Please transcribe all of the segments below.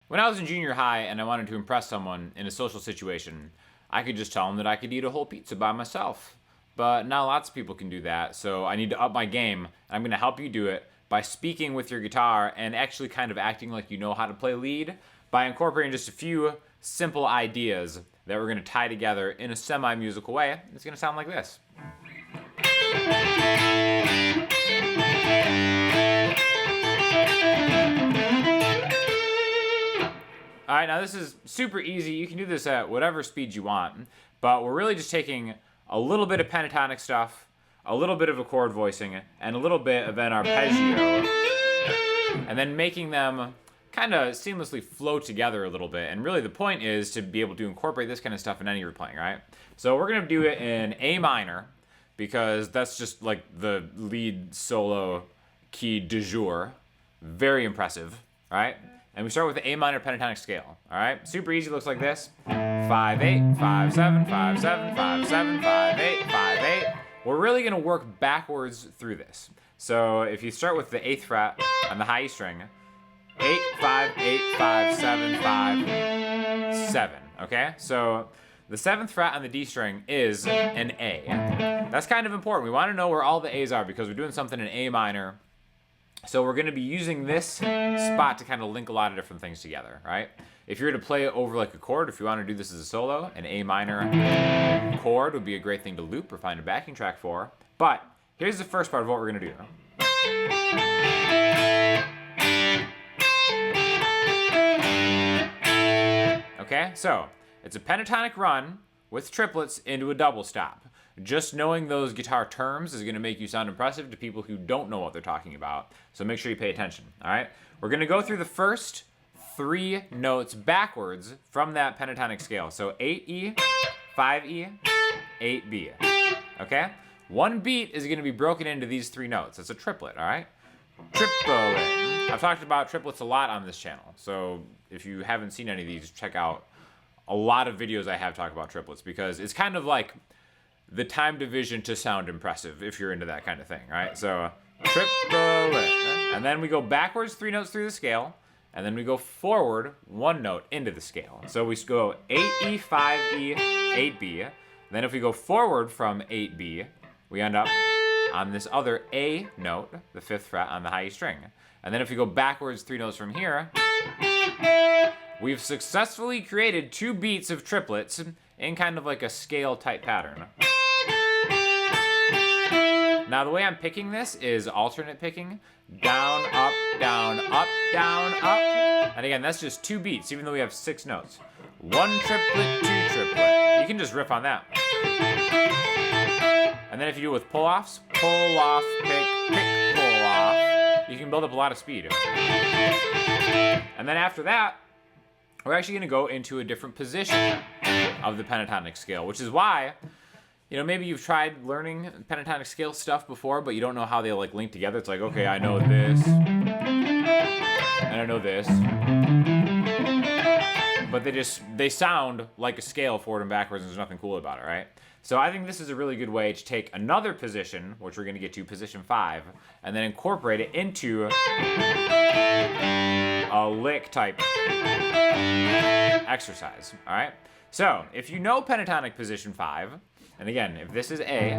When I was in junior high and I wanted to impress someone in a social situation, I could just tell them that I could eat a whole pizza by myself. But not lots of people can do that, so I need to up my game, and I'm going to help you do it by speaking with your guitar and actually kind of acting like you know how to play lead by incorporating just a few simple ideas that we're going to tie together in a semi-musical way. It's going to sound like this. All right, now this is super easy. You can do this at whatever speed you want, but we're really just taking a little bit of pentatonic stuff, a little bit of a chord voicing, and a little bit of an arpeggio, and then making them kind of seamlessly flow together a little bit. And really the point is to be able to incorporate this kind of stuff in any you're playing, right? So we're going to do it in A minor, because that's just like the lead solo key du jour. Very impressive, right? And we start with the A minor pentatonic scale, all right? Super easy, looks like this. 5-8, 5-7, 5-7, 5-7, 5-8, 5-8. We're really gonna work backwards through this. So if you start with the 8th fret on the high E string, 8, 5, 8, 5, 7, 5, 7, okay? So the 7th fret on the D string is an A. That's kind of important. We wanna know where all the A's are because we're doing something in A minor. So we're going to be using this spot to kind of link a lot of different things together, right? If you're to play it over like a chord, if you want to do this as a solo, an A minor chord would be a great thing to loop or find a backing track for. But here's the first part of what we're going to do. Okay, so it's a pentatonic run with triplets into a double stop. Just knowing those guitar terms is going to make you sound impressive to people who don't know what they're talking about. So make sure you pay attention, all right? We're going to go through the first 3 notes backwards from that pentatonic scale. So 8E, 5E, 8B, okay? One beat is going to be broken into these 3 notes. It's a triplet, all right? Triplet. I've talked about triplets a lot on this channel. So if you haven't seen any of these, check out a lot of videos I have talked about triplets because it's kind of like the time division to sound impressive if you're into that kind of thing, right? So triplet, and then we go backwards 3 notes through the scale, and then we go forward 1 note into the scale. So we go 8E, 5E, 8B. Then if we go forward from 8B, we end up on this other A note, the 5th fret on the high E string. And then if we go backwards 3 notes from here, we've successfully created 2 beats of triplets in kind of like a scale type pattern. Now the way I'm picking this is alternate picking. Down, up, down, up, down, up. And again, that's just 2 beats, even though we have 6 notes. 1 triplet, 2 triplet. You can just riff on that. And then if you do it with pull-offs, pull off, pick, pick, pull off, you can build up a lot of speed. And then after that, we're actually gonna go into a different position of the pentatonic scale, which is why, you know, maybe you've tried learning pentatonic scale stuff before, but you don't know how they like link together. It's like, okay, I know this, and I know this, but they sound like a scale forward and backwards, and there's nothing cool about it, right? So I think this is a really good way to take another position, which we're gonna get to, position 5, and then incorporate it into a lick type exercise, all right? So if you know pentatonic position 5, and again, if this is A,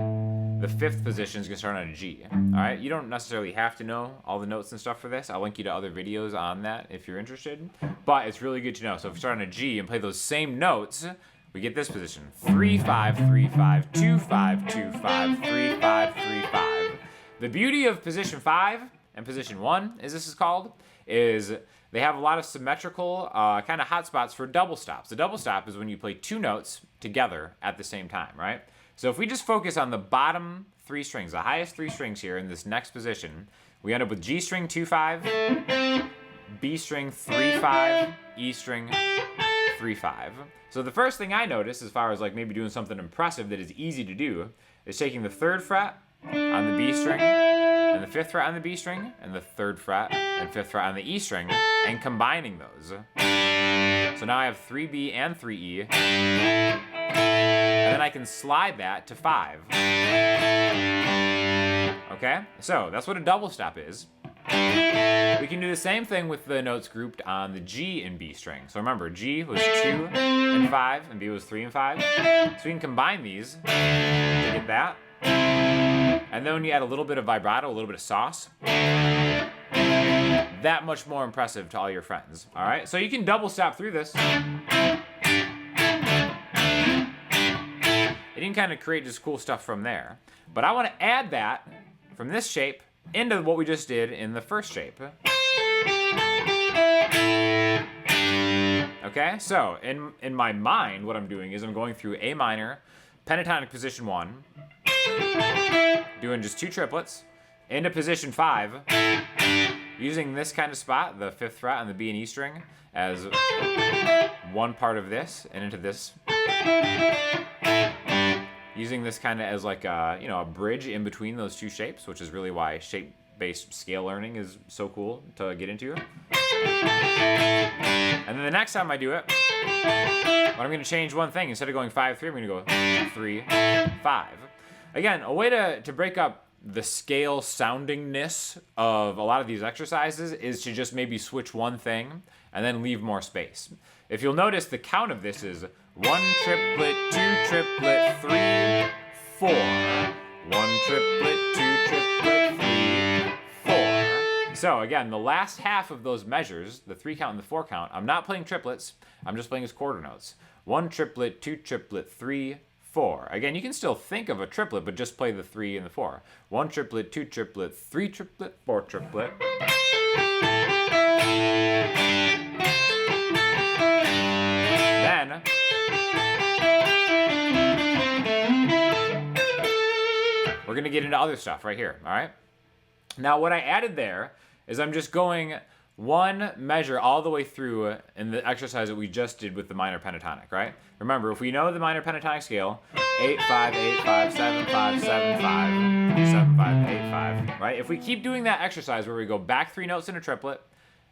the 5th position is going to start on a G. All right, you don't necessarily have to know all the notes and stuff for this. I'll link you to other videos on that if you're interested. But it's really good to know. So if we start on a G and play those same notes, we get this position: 3-5, 3-5, 2-5, 2-5, 3-5, 3-5. The beauty of position 5 and position 1, as this is called, is they have a lot of symmetrical kind of hot spots for double stops. The double stop is when you play 2 notes together at the same time, right? So if we just focus on the bottom 3 strings, the highest 3 strings here in this next position, we end up with G string 2-5, B string 3-5, E string 3-5. So the first thing I notice, as far as like maybe doing something impressive that is easy to do, is taking the 3rd fret on the B string, and the 5th fret on the B string, and the 3rd fret and 5th fret on the E string, and combining those. So now I have 3B and 3E, and then I can slide that to 5. Okay, so that's what a double stop is. We can do the same thing with the notes grouped on the G and B string. So remember, G was 2 and 5, and B was 3 and 5. So we can combine these to get that. And then when you add a little bit of vibrato, a little bit of sauce, that much more impressive to all your friends. All right, so you can double step through this. And you can kind of create just cool stuff from there. But I want to add that from this shape into what we just did in the first shape. Okay, so in my mind, what I'm doing is I'm going through A minor, pentatonic position 1, doing just 2 triplets, into position 5, using this kind of spot, the 5th fret on the B and E string, as one part of this, and into this. Using this kind of as like a, a bridge in between those 2 shapes, which is really why shape-based scale learning is so cool to get into. And then the next time I do it, I'm going to change one thing. Instead of going 5-3, I'm going to go 3-5. Again, a way to break up the scale soundingness of a lot of these exercises is to just maybe switch one thing and then leave more space. If you'll notice, the count of this is 1 triplet, 2 triplet, 3, 4. 1 triplet, 2 triplet, 3, 4. So again, the last half of those measures, the 3 count and the 4 count, I'm not playing triplets, I'm just playing as quarter notes. 1 triplet, 2 triplet, 3, 4. Again, you can still think of a triplet, but just play the 3 and the 4. 1 triplet, 2 triplet, 3 triplet, 4 triplet. Then we're going to get into other stuff right here, all right? Now, what I added there is I'm just going one measure all the way through in the exercise that we just did with the minor pentatonic, right? Remember, if we know the minor pentatonic scale, 8, 5, 8, 5, 7, 5, 7, 5, 7, 5, 8, 5, right? If we keep doing that exercise where we go back 3 notes in a triplet,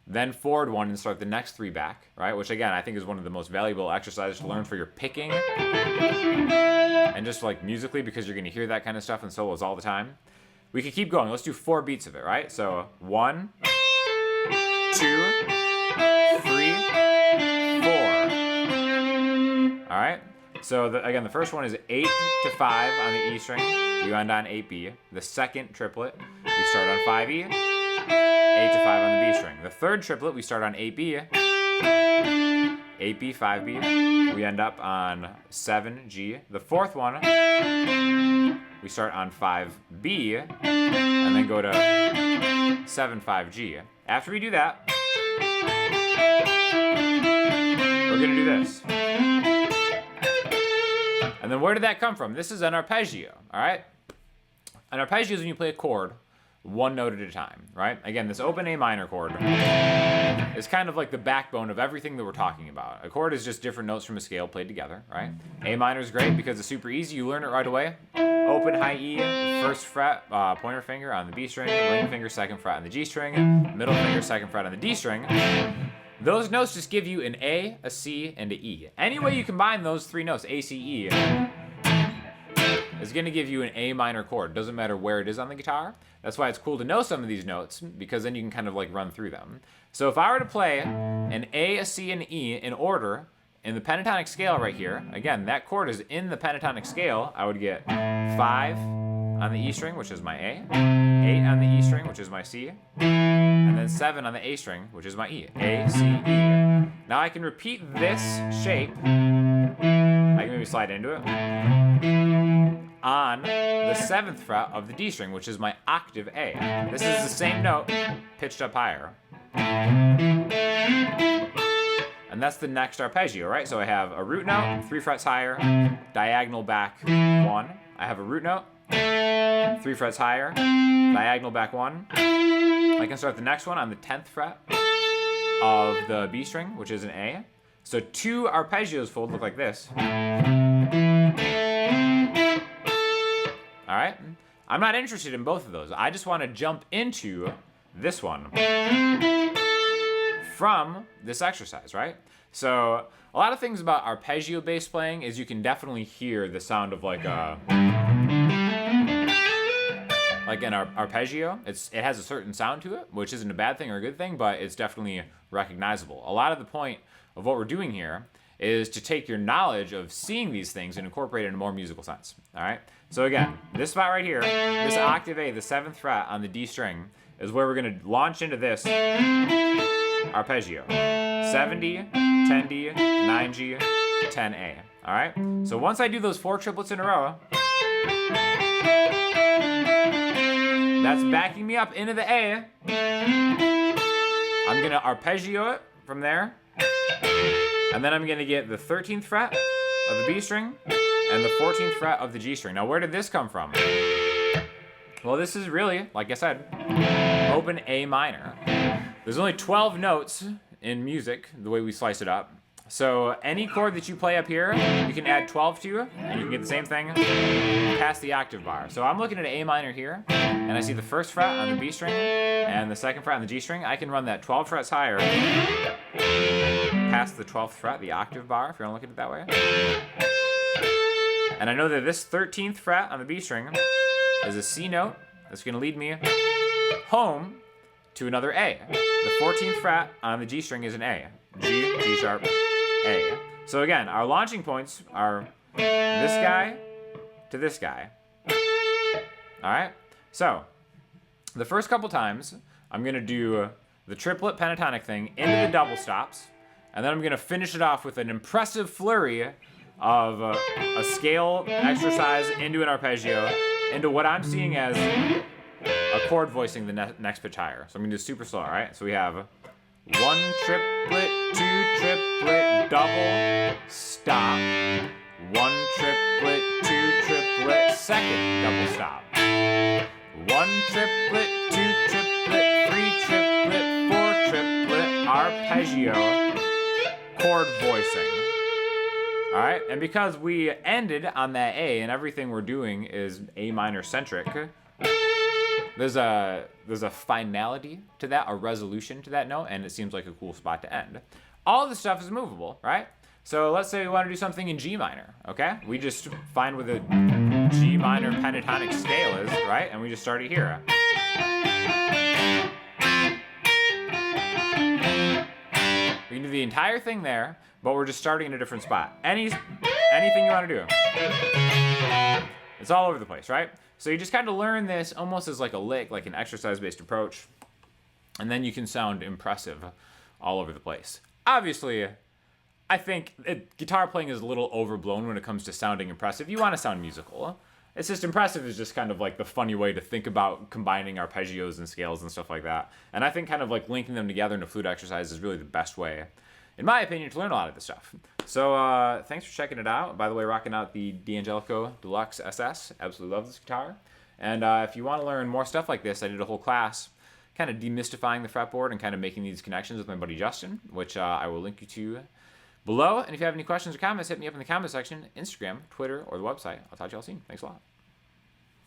then forward 1 and start the next 3 back, right? Which again, I think is one of the most valuable exercises to learn for your picking and just like musically, because you're gonna hear that kind of stuff in solos all the time. We could keep going. Let's do 4 beats of it, right? So 1, 2, 3, 4. All right. So again, the first one is 8 to 5 on the E string. You end on 8B. The second triplet, we start on 5E. 8 to 5 on the B string. The third triplet, we start on 8B. 8B, 5B. We end up on 7G. The fourth one, we start on 5B and then go to 7, 5G. After we do that, we're going to do this. And then where did that come from? This is an arpeggio, all right? An arpeggio is when you play a chord 1 note at a time, right? Again, this open A minor chord is kind of like the backbone of everything that we're talking about. A chord is just different notes from a scale played together, right? A minor is great because it's super easy. You learn it right away. Open high E, first fret, pointer finger on the B string, ring finger, second fret on the G string, middle finger, second fret on the D string. Those notes just give you an A, a C, and an E. Any way you combine those 3 notes, A, C, E, is going to give you an A minor chord. Doesn't matter where it is on the guitar. That's why it's cool to know some of these notes, because then you can kind of like run through them. So if I were to play an A, a C, and an E in order in the pentatonic scale right here, again, that chord is in the pentatonic scale, I would get 5 on the E string, which is my A, 8 on the E string, which is my C, and then 7 on the A string, which is my E. A, C, E. Now I can repeat this shape. I can maybe slide into it. On the 7th fret of the D string, which is my octave A. This is the same note, pitched up higher. And that's the next arpeggio, right? So I have a root note, 3 frets higher, diagonal back 1. I have a root note, 3 frets higher, diagonal back 1. I can start the next one on the 10th fret of the B string, which is an A. So 2 arpeggios fold look like this. All right? I'm not interested in both of those. I just want to jump into this one from this exercise, right? So a lot of things about arpeggio-based playing is you can definitely hear the sound of like a like an arpeggio, it has a certain sound to it, which isn't a bad thing or a good thing, but it's definitely recognizable. A lot of the point of what we're doing here is to take your knowledge of seeing these things and incorporate it in a more musical sense. All right. So again, this spot right here, this octave A, the 7th fret on the D string, is where we're going to launch into this arpeggio. 7D, 10D, 9G, 10A. All right. So once I do those 4 triplets in a row, that's backing me up into the A. I'm going to arpeggio it from there. And then I'm going to get the 13th fret of the B string and the 14th fret of the G string. Now, where did this come from? Well, this is really, like I said, open A minor. There's only 12 notes in music, the way we slice it up. So any chord that you play up here, you can add 12 to, and you can get the same thing past the octave bar. So I'm looking at A minor here, and I see the 1st fret on the B string and the 2nd fret on the G string. I can run that 12 frets higher past the 12th fret, the octave bar, if you want to look at it that way. And I know that this 13th fret on the B string is a C note that's going to lead me home to another A. The 14th fret on the G string is an A. G, G sharp, A. So again, our launching points are this guy to this guy. All right? So the first couple times, I'm going to do the triplet pentatonic thing into the double stops, and then I'm going to finish it off with an impressive flurry of a scale exercise into an arpeggio, into what I'm seeing as a chord voicing the next pitch higher. So I'm going to do super slow, all right? So we have 1 triplet, 2 triplet, double, stop. 1 triplet, 2 triplet, second double stop. 1 triplet, 2 triplet, 3 triplet, 4 triplet, arpeggio, chord voicing. All right, and because we ended on that A and everything we're doing is A minor centric, there's a finality to that, a resolution to that note, and it seems like a cool spot to end. All of this stuff is movable, right? So let's say we want to do something in G minor, okay? We just find where the G minor pentatonic scale is, right? And we just start it here. We can do the entire thing there, but we're just starting in a different spot. Anything you want to do. It's all over the place, right? So you just kind of learn this almost as like a lick, like an exercise-based approach, and then you can sound impressive all over the place. Obviously, I think guitar playing is a little overblown when it comes to sounding impressive. You want to sound musical. It's just impressive is just kind of like the funny way to think about combining arpeggios and scales and stuff like that. And I think kind of like linking them together in a flute exercise is really the best way, in my opinion, to learn a lot of this stuff. So thanks for checking it out. By the way, rocking out the D'Angelico Deluxe SS. Absolutely love this guitar. And if you want to learn more stuff like this, I did a whole class kind of demystifying the fretboard and kind of making these connections with my buddy Justin, which I will link you to below. And if you have any questions or comments, hit me up in the comment section, Instagram, Twitter, or the website. I'll talk to y'all soon. Thanks a lot.